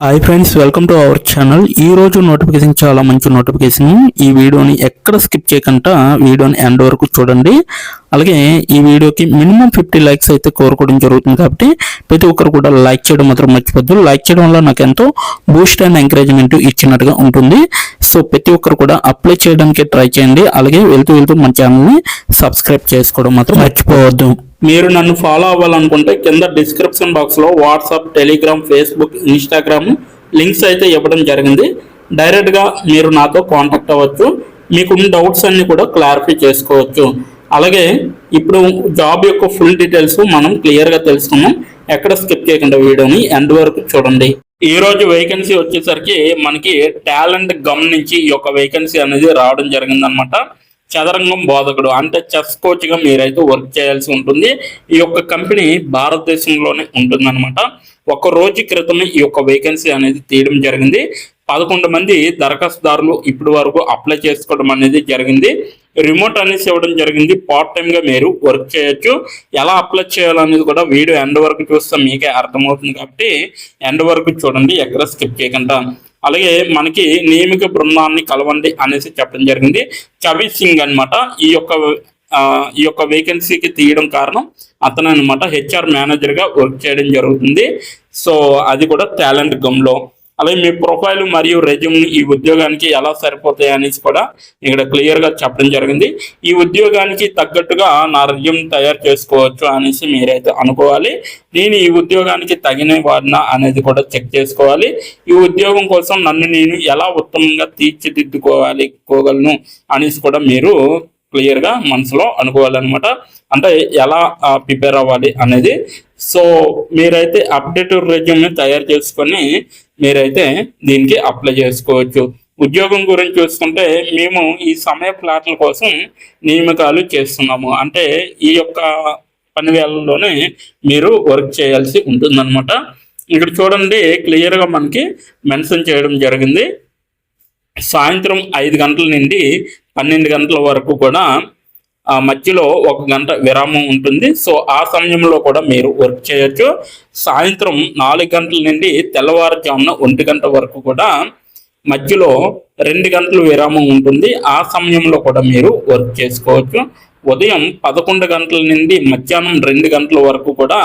Hi friends, welcome to our channel. ఈ రోజు notification చాలా మంచి నోటిఫికేషన్. ఈ వీడియోని ఎక్కడ స్కిప్ చేయకుండా వీడియోని ఎండ్ వరకు చూడండి. అలాగే ఈ వీడియోకి మినిమం 50 లైక్స్ అయితే కోరుకోవడం జరుగుతుంది. కాబట్టి ప్రతి ఒక్కరు కూడా లైక్ చేయడం మాత్రం మర్చిపోద్దు. లైక్ చేయడం వల్ల నాకు ఎంతో బూస్ట్ అండ్ ఎంకరేజ్మెంట్ ఇచ్చినట్టుగా ఉంటుంది. సో ప్రతి ఒక్కరు కూడా అప్లై చేయడానికి ట్రై చేయండి. అలాగే వెళ్తూ మన ఛానల్ని సబ్స్క్రైబ్ చేసుకోవడం మాత్రం మర్చిపోవద్దు. మీరు నన్ను ఫాలో అవ్వాలనుకుంటే కింద డిస్క్రిప్షన్ బాక్స్లో WhatsApp, Telegram, Facebook, Instagram links అయితే ఇవ్వడం జరిగింది. డైరెక్ట్గా మీరు నాతో కాంటాక్ట్ అవ్వచ్చు. మీకున్న డౌట్స్ అన్ని కూడా క్లారిఫై చేసుకోవచ్చు. అలాగే ఇప్పుడు జాబ్ యొక్క ఫుల్ డీటెయిల్స్ మనం క్లియర్గా తెలుసుకున్నాం. ఎక్కడ స్కిప్ చేయకుండా వీడియోని ఎండ్ వరకు చూడండి. ఈ రోజు వేకెన్సీ వచ్చేసరికి మనకి టాలెంట్ గమ్ నుంచి ఈ యొక్క వేకెన్సీ అనేది రావడం జరిగింది అనమాట. చదరంగం బోధకుడు అంటే చెస్ కోచ్గా మీరైతే వర్క్ చేయాల్సి ఉంటుంది. ఈ యొక్క కంపెనీ భారతదేశంలోనే ఉంటుందన్నమాట. ఒక రోజు క్రితమే ఈ యొక్క వేకెన్సీ అనేది తీయడం జరిగింది. 11 మంది దరఖాస్తుదారులు ఇప్పటి వరకు అప్లై చేసుకోవడం అనేది జరిగింది. రిమోట్ అనేసి ఇవ్వడం జరిగింది. పార్ట్ టైంగా మీరు వర్క్ చేయొచ్చు. ఎలా అప్లై చేయాలనేది కూడా వీడియో ఎండ్ వరకు చూస్తే మీకే అర్థమవుతుంది. కాబట్టి ఎండ్ వరకు చూడండి, ఎక్కడ స్కిప్ చేయకుండా. అలాగే మనకి నియమిక బృందాన్ని కలవండి అనేసి చెప్పడం జరిగింది. కవి సింగ్ అనమాట ఈ యొక్క వేకెన్సీకి తీయడం కారణం అతను అనమాట హెచ్ఆర్ మేనేజర్గా వర్క్ చేయడం జరుగుతుంది. సో అది కూడా టాలెంట్ గమ్లో. అలాగే మీ ప్రొఫైల్ మరియు రెజ్యూమ్ని ఈ ఉద్యోగానికి ఎలా సరిపోతాయి అనేసి కూడా ఇక్కడ క్లియర్గా చెప్పడం జరిగింది. ఈ ఉద్యోగానికి తగ్గట్టుగా నా రెజ్యూమ్ తయారు చేసుకోవచ్చు అనేసి మీరైతే అనుకోవాలి. నేను ఈ ఉద్యోగానికి తగిన వాడినా అనేది కూడా చెక్ చేసుకోవాలి. ఈ ఉద్యోగం కోసం నన్ను నేను ఎలా ఉత్తమంగా తీర్చిదిద్దుకోగలను అనేసి కూడా మీరు క్లియర్గా మనసులో అనుకోవాలన్నమాట. అంటే ఎలా ప్రిపేర్ అవ్వాలి అనేది. సో మీరైతే అప్డేటెడ్ రెజ్యూమ్ని తయారు చేసుకొని మీరైతే దీనికి అప్లై చేసుకోవచ్చు. ఉద్యోగం గురించి చూసుకుంటే మేము ఈ సమయ ఫ్లాట్ల కోసం నియామకాలు చేస్తున్నాము. అంటే ఈ యొక్క పని వేళల్లోనే మీరు వర్క్ చేయాల్సి ఉంటుందన్నమాట. ఇక్కడ చూడండి, క్లియర్గా మనకి మెన్షన్ చేయడం జరిగింది. సాయంత్రం 5 గంటల నుండి 12 గంటల వరకు కూడా మధ్యలో 1 గంట విరామం ఉంటుంది. సో ఆ సమయంలో కూడా మీరు వర్క్ చేయొచ్చు. సాయంత్రం 4 గంటల నుండి తెల్లవారుజామున 1 గంట వరకు కూడా మధ్యలో 2 గంటల విరామం ఉంటుంది. ఆ సమయంలో కూడా మీరు వర్క్ చేసుకోవచ్చు. ఉదయం 11 గంటల నుండి మధ్యాహ్నం 2 గంటల వరకు కూడా,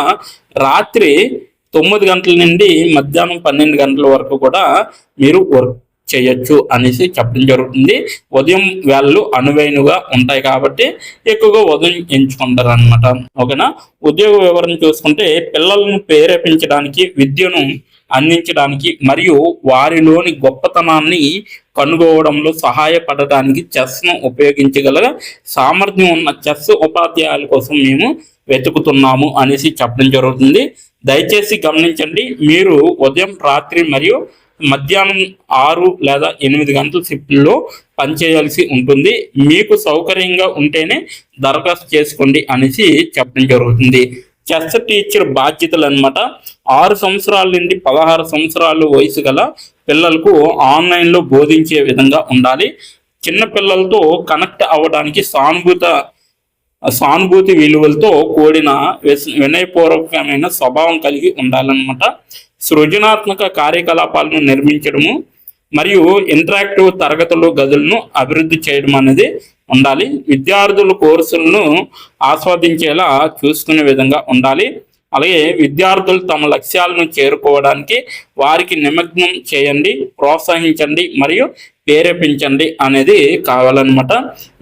రాత్రి 9 గంటల నుండి మధ్యాహ్నం 12 గంటల వరకు కూడా మీరు వర్క్ చేయొచ్చు అనేసి చెప్పడం జరుగుతుంది. ఉదయం వేళలు అనువైనగా ఉంటాయి కాబట్టి ఎక్కువగా ఉదయం ఎంచుకుంటారు అనమాట. ఓకేనా. ఉద్యోగ వివరణ చూసుకుంటే పిల్లలను ప్రేరేపించడానికి, విద్యను అందించడానికి మరియు వారిలోని గొప్పతనాన్ని కనుగొనడంలో సహాయపడడానికి చెస్ను ఉపయోగించగల సామర్థ్యం ఉన్న చెస్ ఉపాధ్యాయుల కోసం మేము వెతుకుతున్నాము అనేసి చెప్పడం జరుగుతుంది. దయచేసి గమనించండి, మీరు ఉదయం, రాత్రి మరియు మధ్యాహ్నం 6 లేదా 8 గంటల షిఫ్ట్లో పనిచేయాల్సి ఉంటుంది. మీకు సౌకర్యంగా ఉంటేనే దరఖాస్తు చేసుకోండి అనేసి చెప్పడం జరుగుతుంది. చెస్ టీచర్ బాధ్యతలు అనమాట. 6 సంవత్సరాల నుండి 16 సంవత్సరాల వయసు గల పిల్లలకు ఆన్లైన్లో బోధించే విధంగా ఉండాలి. చిన్న పిల్లలతో కనెక్ట్ అవ్వడానికి సానుభూతి విలువలతో కూడిన వినయపూర్వకమైన స్వభావం కలిగి ఉండాలన్నమాట. సృజనాత్మక కార్యకలాపాలను నిర్మించడము మరియు ఇంటరాక్టివ్ తరగతులు, గదులను అభివృద్ధి చేయడం అనేది ఉండాలి. విద్యార్థుల కోర్సులను ఆస్వాదించేలా చూసుకునే విధంగా ఉండాలి. అలాగే విద్యార్థులు తమ లక్ష్యాలను చేరుకోవడానికి వారికి నిమగ్నం చేయండి, ప్రోత్సహించండి మరియు ప్రేరేపించండి అనేది కావాలన్నమాట.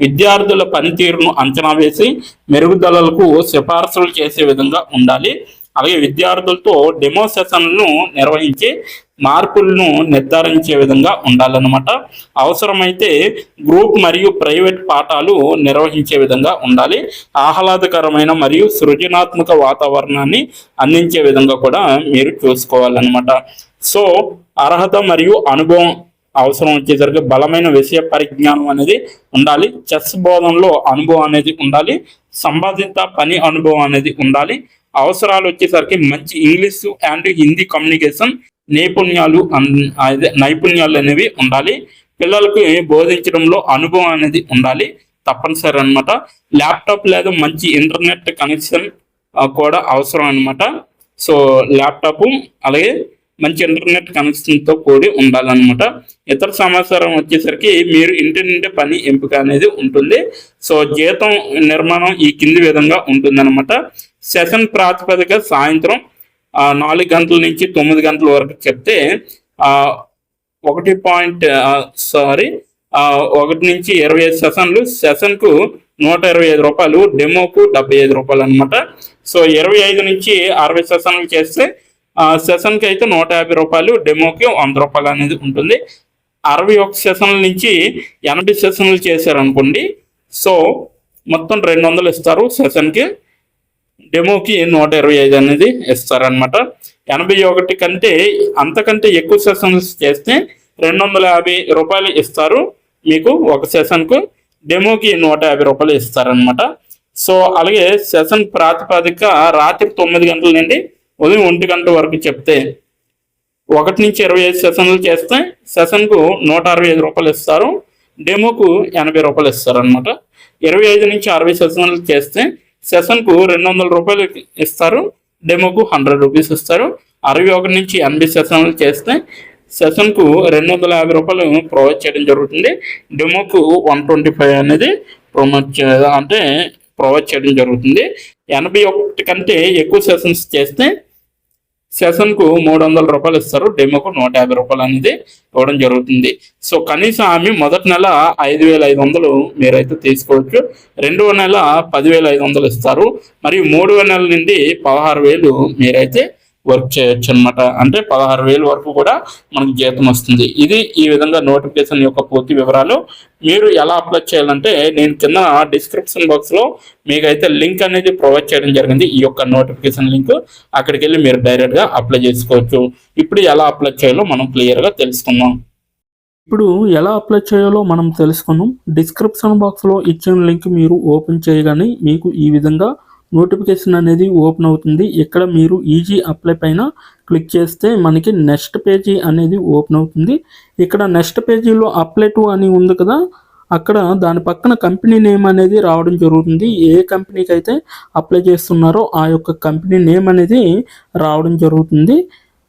విద్యార్థుల పనితీరును అంచనా వేసి మెరుగుదలలకు సిఫార్సులు చేసే విధంగా ఉండాలి. అలాగే విద్యార్థులతో డెమో సెషన్లను నిర్వహించి మార్పులను నిర్ధారించే విధంగా ఉండాలన్నమాట. అవసరమైతే గ్రూప్ మరియు ప్రైవేట్ పాఠాలు నిర్వహించే విధంగా ఉండాలి. ఆహ్లాదకరమైన మరియు సృజనాత్మక వాతావరణాన్ని అందించే విధంగా కూడా మీరు చూసుకోవాలన్నమాట. సో అర్హత మరియు అనుభవం అవసరం వచ్చేసరికి బలమైన విషయ పరిజ్ఞానం అనేది ఉండాలి. చెస్ బోధనలో అనుభవం అనేది ఉండాలి. సంబంధిత పని అనుభవం అనేది ఉండాలి. అవసరాలు వచ్చేసరికి మంచి ఇంగ్లీషు అండ్ హిందీ కమ్యూనికేషన్ నైపుణ్యాలు అనేవి ఉండాలి. పిల్లలకు బోధించడంలో అనుభవం అనేది ఉండాలి, తప్పనిసరి అనమాట. ల్యాప్టాప్ లేదా మంచి ఇంటర్నెట్ కనెక్షన్ కూడా అవసరం అనమాట. సో ల్యాప్టాప్ అలాగే మంచి ఇంటర్నెట్ కనెక్షన్తో కూడి ఉండాలన్నమాట. ఇతర సమాచారం వచ్చేసరికి మీరు ఇంటి నుండి పని ఎంపిక అనేది ఉంటుంది. సో జీతం నిర్మాణం ఈ కింది విధంగా ఉంటుందన్నమాట. సెషన్ ప్రాతిపదిక సాయంత్రం 4 గంటల నుంచి 9 గంటల వరకు చెప్తే 1 నుంచి 25 సెషన్లు, సెషన్కు 125 రూపాయలు, డెమోకు 75 రూపాయలు అనమాట. సో 25 నుంచి 60 సెషన్లు చేస్తే సెషన్కి అయితే 150 రూపాయలు, డెమోకి 100 రూపాయలు అనేది ఉంటుంది. 61 సెషన్ల నుంచి 80 సెషన్లు చేశారనుకోండి, సో మొత్తం 200 ఇస్తారు సెషన్కి, డెమోకి 125 అనేది ఇస్తారనమాట. 81 కంటే అంతకంటే ఎక్కువ సెషన్స్ చేస్తే 250 రూపాయలు ఇస్తారు మీకు ఒక సెషన్కు, డెమోకి 150 రూపాయలు ఇస్తారనమాట. సో అలాగే సెషన్ ప్రాతిపదిక రాత్రి 9 గంటల నుండి ఉదయం 1 గంట వరకు చెప్తే 1 నుంచి 25 సెషన్లు చేస్తే సెషన్కు 165 రూపాయలు ఇస్తారు, డెమోకు 80 రూపాయలు ఇస్తారు అనమాట. 25 నుంచి 60 సెషన్లు చేస్తే సెషన్కు 200 రూపాయలు ఇస్తారు, డెమోకు 100 రూపీస్ ఇస్తారు. 61 నుంచి 80 సెషన్లు చేస్తే సెషన్కు 250 రూపాయలు ప్రొవైడ్ చేయడం జరుగుతుంది, డెమోకు 125 అనేది ప్రొవైడ్ చేయడం జరుగుతుంది. 81 కంటే ఎక్కువ సెషన్స్ చేస్తే సెషన్కు 300 రూపాయలు ఇస్తారు, డెమోకు 150 రూపాయలు అనేది ఇవ్వడం జరుగుతుంది. సో కనీసం ఆమె మొదటి నెల 5,500 మీరైతే తీసుకోవచ్చు, రెండవ నెల 10,500 ఇస్తారు, మరియు మూడవ నెల నుండి 16,000 మీరైతే వర్క్ చేయొచ్చు అనమాట. అంటే 16,000 వరకు కూడా మనకు జీతం వస్తుంది. ఇది ఈ విధంగా నోటిఫికేషన్ యొక్క పూర్తి వివరాలు. మీరు ఎలా అప్లై చేయాలంటే నేను కింద డిస్క్రిప్షన్ బాక్స్లో మీకైతే లింక్ అనేది ప్రొవైడ్ చేయడం జరిగింది, ఈ యొక్క నోటిఫికేషన్ లింక్. అక్కడికి వెళ్ళి మీరు డైరెక్ట్గా అప్లై చేసుకోవచ్చు. ఇప్పుడు ఎలా అప్లై చేయాలో మనం క్లియర్గా తెలుసుకుందాం. ఇప్పుడు ఎలా అప్లై చేయాలో మనం తెలుసుకుందాం. డిస్క్రిప్షన్ బాక్స్లో ఇచ్చిన లింక్ మీరు ఓపెన్ చేయగానే మీకు ఈ విధంగా నోటిఫికేషన్ అనేది ఓపెన్ అవుతుంది. ఇక్కడ మీరు ఈజీ అప్లై పైన క్లిక్ చేస్తే మనకి నెక్స్ట్ పేజీ అనేది ఓపెన్ అవుతుంది. ఇక్కడ నెక్స్ట్ పేజీలో అప్లై టు అని ఉంది కదా, అక్కడ దాని పక్కన కంపెనీ నేమ్ అనేది రావడం జరుగుతుంది. ఏ కంపెనీకి అయితే అప్లై చేస్తున్నారో ఆ యొక్క కంపెనీ నేమ్ అనేది రావడం జరుగుతుంది.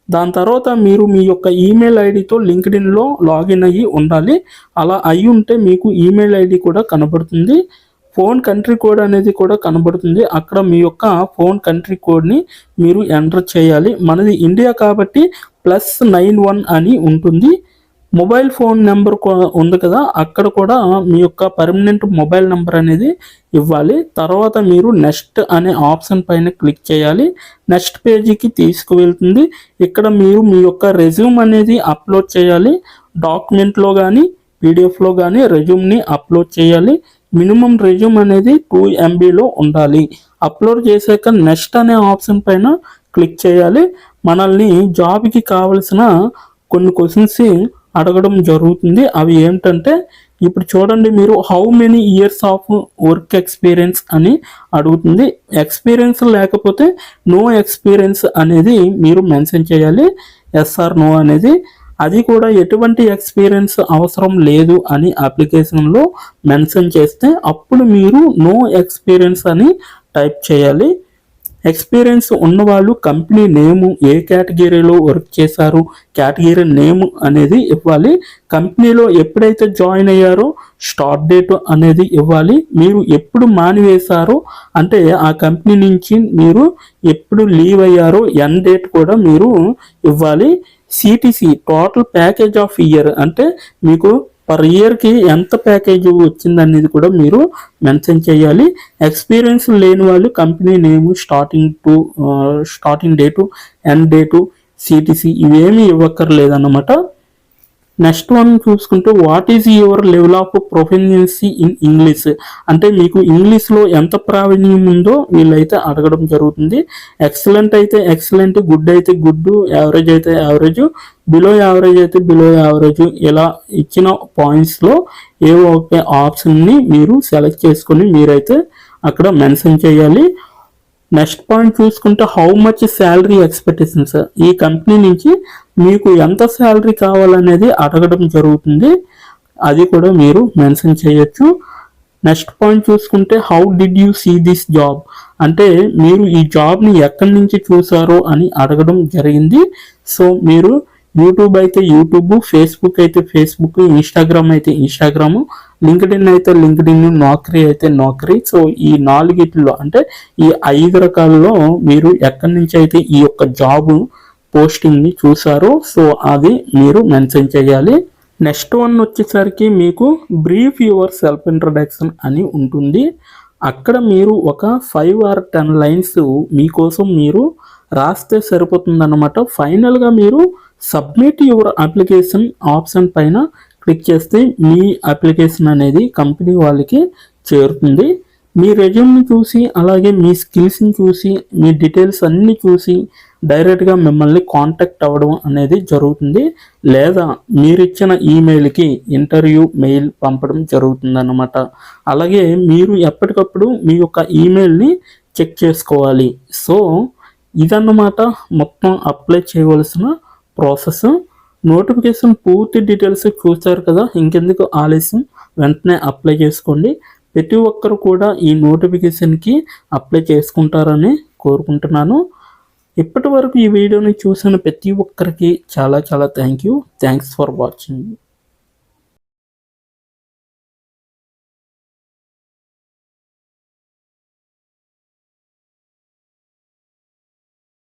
దాని తర్వాత మీరు మీ యొక్క ఈమెయిల్ ఐడితో లింక్డ్ఇన్లో లాగిన్ అయ్యి ఉండాలి. అలా అయి ఉంటే మీకు ఈమెయిల్ ఐడి కూడా కనబడుతుంది. ఫోన్ కంట్రీ కోడ్ అనేది కూడా కనబడుతుంది. అక్కడ మీ యొక్క ఫోన్ కంట్రీ కోడ్ని మీరు ఎంటర్ చేయాలి. మనది ఇండియా కాబట్టి +91 అని ఉంటుంది. మొబైల్ ఫోన్ నెంబర్ ఉంది కదా, అక్కడ కూడా మీ యొక్క పర్మనెంట్ మొబైల్ నెంబర్ అనేది ఇవ్వాలి. తర్వాత మీరు నెక్స్ట్ అనే ఆప్షన్ పైన క్లిక్ చేయాలి. నెక్స్ట్ పేజీకి తీసుకువెళ్తుంది. ఇక్కడ మీరు మీ యొక్క రెజ్యూమ్ అనేది అప్లోడ్ చేయాలి. డాక్యుమెంట్లో కానీ పీడిఎఫ్లో కానీ రెజ్యూమ్ని అప్లోడ్ చేయాలి. మినిమం రెజ్యూమ్ అనేది 2 MBలో ఉండాలి. అప్లోడ్ చేశాక నెక్స్ట్ అనే ఆప్షన్ పైన క్లిక్ చేయాలి. మనల్ని జాబ్కి కావలసిన కొన్ని క్వశ్చన్స్ అడగడం జరుగుతుంది. అవి ఏమిటంటే ఇప్పుడు చూడండి, మీరు how many years of work experience అని అడుగుతుంది. ఎక్స్పీరియన్స్ లేకపోతే నో ఎక్స్పీరియన్స్ అనేది మీరు మెన్షన్ చేయాలి, ఎస్ ఆర్ నో అనేది. అది కూడా ఎటువంటి ఎక్స్పీరియన్స్ అవసరం లేదు అని అప్లికేషన్లో మెన్షన్ చేస్తే అప్పుడు మీరు నో ఎక్స్పీరియన్స్ అని టైప్ చేయాలి. ఎక్స్పీరియన్స్ ఉన్నవాళ్ళు కంపెనీ నేము, ఏ కేటగిరీలో వర్క్ చేశారు, కేటగిరీ నేమ్ అనేది ఇవ్వాలి. కంపెనీలో ఎప్పుడైతే జాయిన్ అయ్యారో స్టార్ట్ డేట్ అనేది ఇవ్వాలి. మీరు ఎప్పుడు మానివేశారో అంటే ఆ కంపెనీ నుంచి మీరు ఎప్పుడు లీవ్ అయ్యారో ఎండ్ డేట్ కూడా మీరు ఇవ్వాలి. CTC total package of year అంటే మీకు పర్ ఇయర్కి ఎంత ప్యాకేజ్ వచ్చిందనేది కూడా మీరు మెన్షన్ చేయాలి. ఎక్స్పీరియన్స్ లేని వాళ్ళు కంపెనీ నేము, starting date, end date, CTC ఇవేమీ ఇవ్వక్కర్లేదన్నమాట. నెక్స్ట్ వన్ చూసుకుంటే what is your level of proficiency in English అంటే మీకు ఇంగ్లీష్లో ఎంత ప్రావీణ్యం ఉందో వీళ్ళైతే అడగడం జరుగుతుంది. ఎక్సలెంట్ అయితే ఎక్సలెంట్, గుడ్ అయితే గుడ్, యావరేజ్ అయితే యావరేజ్, బిలో యావరేజ్ అయితే బిలో యావరేజ్, ఇలా ఇచ్చిన పాయింట్స్లో ఏవో ఒక ఆప్షన్ని మీరు సెలెక్ట్ చేసుకొని మీరైతే అక్కడ మెన్షన్ చేయాలి. నెక్స్ట్ పాయింట్ చూసుకుంటే హౌ మచ్ శాలరీ ఎక్స్పెక్టేషన్స్, ఈ కంపెనీ నుంచి మీకు ఎంత శాలరీ కావాలనేది అడగడం జరుగుతుంది. అది కూడా మీరు మెన్షన్ చేయొచ్చు. నెక్స్ట్ పాయింట్ చూసుకుంటే how did you see this job, అంటే మీరు ఈ జాబ్ని ఎక్కడి నుంచి చూసారో అని అడగడం జరిగింది. సో మీరు యూట్యూబ్ అయితే యూట్యూబ్, ఫేస్బుక్ అయితే ఫేస్బుక్, ఇన్స్టాగ్రామ్ అయితే ఇన్స్టాగ్రామ్, లింక్డ్ఇన్ అయితే లింక్డ్ఇన్, నౌకరీ అయితే నౌకరీ. సో ఈ నాలుగిట్లో అంటే ఈ 5 రకాలలో మీరు ఎక్కడి నుంచి అయితే ఈ యొక్క జాబ్ పోస్టింగ్ని చూసారో సో అది మీరు మెన్షన్ చేయాలి. నెక్స్ట్ వన్ వచ్చేసరికి మీకు బ్రీఫ్ యువర్ సెల్ఫ్ ఇంట్రడక్షన్ అని ఉంటుంది. అక్కడ మీరు ఒక 5 or 10 లైన్స్ మీకోసం మీరు రాస్తే సరిపోతుందన్నమాట. ఫైనల్గా మీరు సబ్మిట్ యువర్ అప్లికేషన్ ఆప్షన్ పైన క్లిక్ చేస్తే మీ అప్లికేషన్ అనేది కంపెనీ వాళ్ళకి చేరుతుంది. మీ రెజ్యూమ్ని చూసి అలాగే మీ స్కిల్స్ని చూసి మీ డీటెయిల్స్ అన్నీ చూసి డైరెక్ట్గా మిమ్మల్ని కాంటాక్ట్ అవ్వడం అనేది జరుగుతుంది. లేదా మీరు ఇచ్చిన ఈమెయిల్కి ఇంటర్వ్యూ మెయిల్ పంపడం జరుగుతుందన్నమాట. అలాగే మీరు ఎప్పటికప్పుడు మీ యొక్క ఈమెయిల్ని చెక్ చేసుకోవాలి. సో ఇదన్నమాట మొత్తం అప్లై చేయవలసిన ప్రాసెస్. నోటిఫికేషన్ పూర్తి డీటెయిల్స్ చూస్తారు కదా, ఇంకెందుకు ఆలస్యం, వెంటనే అప్లై చేసుకోండి. ప్రతి ఒక్కరు కూడా ఈ నోటిఫికేషన్కి అప్లై చేసుకుంటారని కోరుకుంటున్నాను. ఇప్పటి వరకు ఈ వీడియోని చూసిన ప్రతి ఒక్కరికి చాలా చాలా థ్యాంక్స్ ఫర్ వాచింగ్.